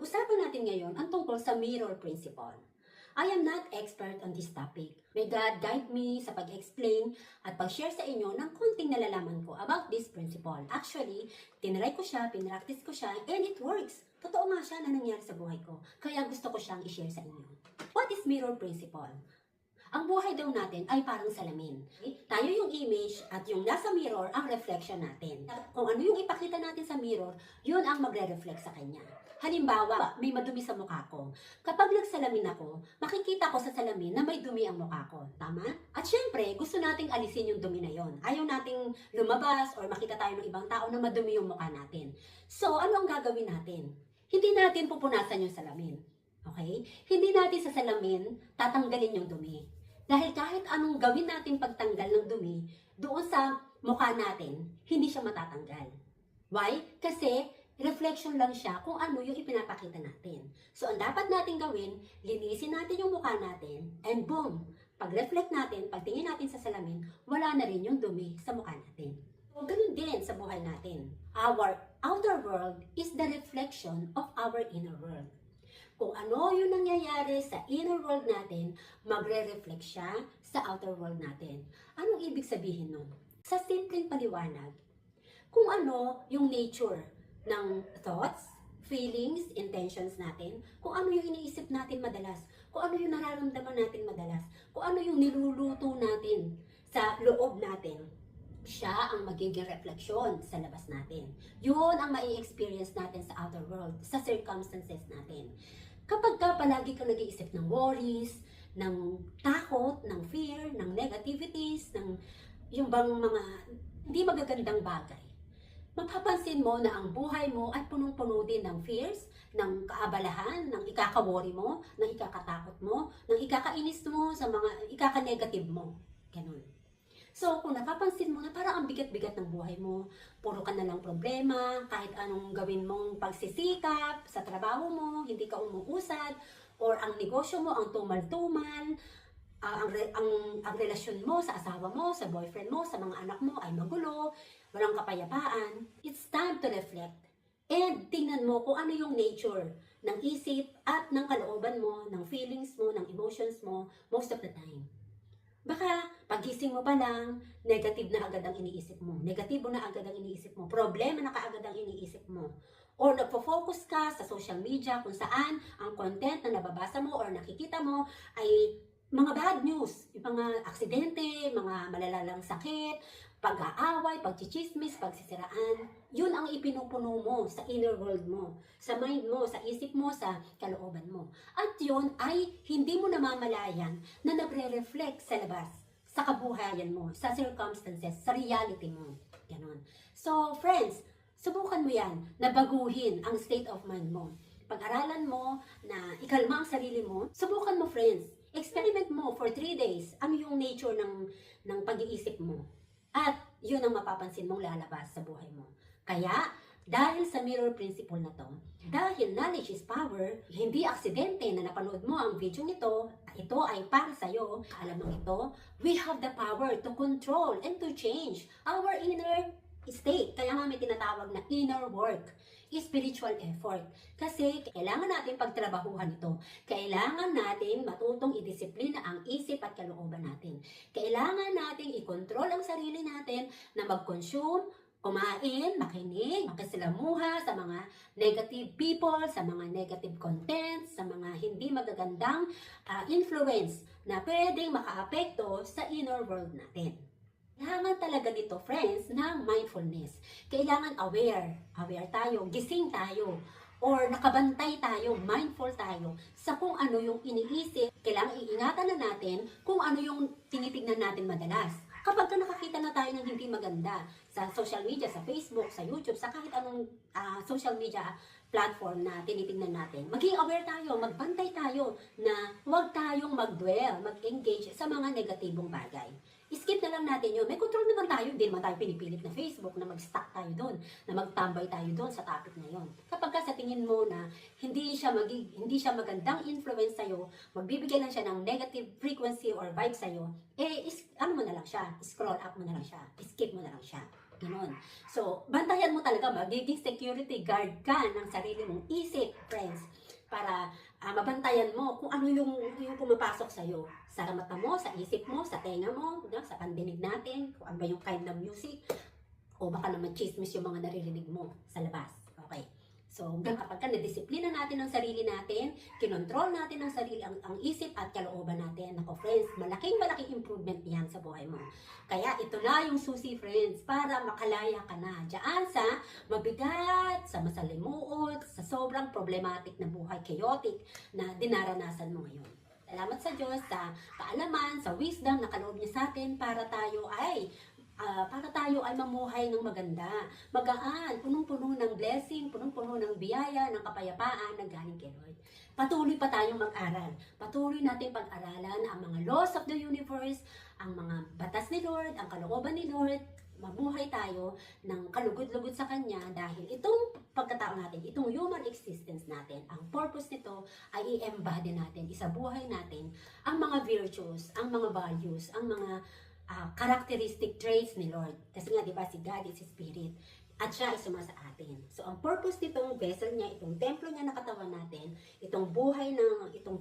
Pag-usapan natin ngayon ang tungkol sa mirror principle. I am not expert on this topic. May God guide me sa pag-explain at pag-share sa inyo ng konting nalalaman ko about this principle. Actually, tinry ko siya, pinractice ko siya, and it works. Totoo nga siya na nangyari sa buhay ko. Kaya gusto ko siyang i-share sa inyo. What is mirror principle? Ang buhay daw natin ay parang salamin. Tayo yung image at yung nasa mirror ang reflection natin. Kung ano yung ipakita natin sa mirror, yun ang magre-reflect sa kanya. Halimbawa, may madumi sa mukha ko. Kapag nagsalamin ako, makikita ko sa salamin na may dumi ang mukha ko. Tama? At syempre, gusto nating alisin yung dumi na yon. Ayaw nating lumabas or makita tayo ng ibang tao na madumi yung mukha natin. So, ano ang gagawin natin? Hindi natin pupunasan yung salamin. Okay? Hindi natin sa salamin tatanggalin yung dumi. Dahil kahit anong gawin natin pagtanggal ng dumi, doon sa mukha natin, hindi siya matatanggal. Why? Kasi reflection lang siya kung ano yung ipinapakita natin. So, ang dapat natin gawin, linisin natin yung mukha natin, and boom! Pag-reflect natin, pagtingin natin sa salamin, wala na rin yung dumi sa mukha natin. So, ganun din sa buhay natin. Our outer world is the reflection of our inner world. Kung ano yung nangyayari sa inner world natin, magre-reflect siya sa outer world natin. Anong ibig sabihin nun? Sa simpleng paliwanag, kung ano yung nature ng thoughts, feelings, intentions natin, kung ano yung iniisip natin madalas, kung ano yung nararamdaman natin madalas, kung ano yung niluluto natin sa loob natin, siya ang magiging refleksyon sa labas natin. Yun ang mai-experience natin sa outer world, sa circumstances natin. Kapag ka palagi ka nag-iisip ng worries, ng takot, ng fear, ng negativities, ng yung bang mga hindi magagandang bagay, mapapansin mo na ang buhay mo ay punong-puno din ng fears, ng kaabalahan, ng ikaka-worry mo, ng ikakatakot mo, ng ikakainis mo sa mga ikaka-negative mo. Ganun. So, kung napapansin mo na parang ang bigat-bigat ng buhay mo, puro ka na lang problema, kahit anong gawin mong pagsisikap sa trabaho mo, hindi ka umuusad, or ang negosyo mo, ang tumal-tumal, ang relasyon mo sa asawa mo, sa boyfriend mo, sa mga anak mo ay magulo, walang kapayapaan, it's time to reflect. And tingnan mo kung ano yung nature ng isip at ng kalooban mo, ng feelings mo, ng emotions mo, most of the time. Baka pagising mo pa lang, negative na agad ang iniisip mo. Negatibo na agad ang iniisip mo. Problema na kaagad ang iniisip mo. Or nagpo-focus ka sa social media kung saan ang content na nababasa mo or nakikita mo ay mga bad news. Yung mga aksidente, mga malalalang sakit, pag-aaway, pagchichismis, pagsisiraan. Yun ang ipinupuno mo sa inner world mo, sa mind mo, sa isip mo, sa kalooban mo. At yun ay hindi mo namamalayan na nagre-reflect sa labas, sa kabuhayan mo, sa circumstances, sa reality mo. Ganon. So, friends, subukan mo yan na baguhin ang state of mind mo. Pag-aralan mo na ikalma ang sarili mo, subukan mo, friends. Experiment mo for 3 days ano yung nature ng pag-iisip mo. At yun ang mapapansin mong lalabas sa buhay mo. Kaya, dahil sa mirror principle na to, dahil knowledge is power, hindi aksidente na napanood mo ang video nito, ito ay para sa'yo. Alam mo ito, we have the power to control and to change our inner state. Kaya nga may tinatawag na inner work, spiritual effort. Kasi kailangan natin pagtrabahuhan ito. Kailangan natin matutong idisiplina ang isip at kalooban natin. Kailangan natin i-control ang sarili natin na mag-consume, kumain, makinig, makisalamuha sa mga negative people, sa mga negative contents, sa mga hindi magagandang influence na pwedeng makaapekto sa inner world natin. Kailangan talaga dito, friends, ng mindfulness. Kailangan aware tayo, gising tayo, or nakabantay tayo, mindful tayo sa kung ano yung iniisip. Kailangan iingatan na natin kung ano yung tinitignan natin madalas. Kapag nakakita na tayo ng hindi maganda sa social media, sa Facebook, sa YouTube, sa kahit anong social media platform na tinitingnan natin, maging aware tayo, magbantay tayo na huwag tayong mag-dwell, mag-engage sa mga negatibong bagay. Skip na lang natin yun. May control naman tayo. Hindi naman tayo pinipilit na Facebook na mag-stuck tayo doon, na magtambay tayo doon sa topic na yun. Kapag sa tingin mo na hindi siya magandang influence sa'yo, magbibigay lang siya ng negative frequency or vibe sa'yo, ano mo na lang siya, scroll up mo na lang siya, skip mo na lang siya. Ganon. So, bantayan mo talaga, magiging security guard ka ng sarili mong isip, friends. babantayan mo kung ano yung pumapasok sa'yo. Sa mata mo, sa isip mo, sa tenga mo, sa pandinig natin, kung ano ba yung kind of music, o baka naman chismis yung mga naririnig mo sa labas. Okay. So, kapag na-disiplina natin ang sarili natin, kinontrol natin ang sarili, ang isip at kalooban natin, ako friends, malaking improvement yan sa buhay mo. Kaya ito na yung susi friends, para makalaya ka na dyan sa mabigat, sa masalimuot, sa sobrang problematic na buhay, chaotic na dinaranasan mo ngayon. Salamat sa Diyos, sa kaalaman, sa wisdom na kaloob niya sa atin para tayo ay mamuhay ng maganda, magaan, punong-puno ng blessing, punong-puno ng biyaya, ng kapayapaan na galing kay Lord. Patuloy pa tayong mag-aral. Patuloy natin pag-aralan ang mga laws of the universe, ang mga batas ni Lord, ang kalooban ni Lord. Mabuhay tayo ng kalugod-lugod sa Kanya dahil itong pagkatao natin, itong human existence natin, ang purpose nito ay i-embody natin, isabuhay natin ang mga virtues, ang mga values, ang mga characteristic traits ni Lord. Kasi nga, di ba, si God is Spirit. At siya ay sumasa atin. So, ang purpose nitong vessel niya, itong templo niya na katawan natin, itong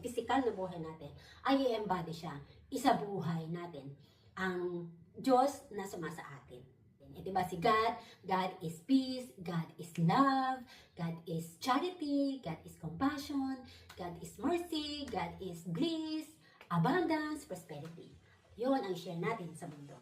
physical na buhay natin, ay i-embody siya. Isabuhay natin ang Diyos na sumasa atin. Di ba si God is peace, God is love, God is charity, God is compassion, God is mercy, God is bliss, abundance, prosperity. Yun ang share natin sa mundo.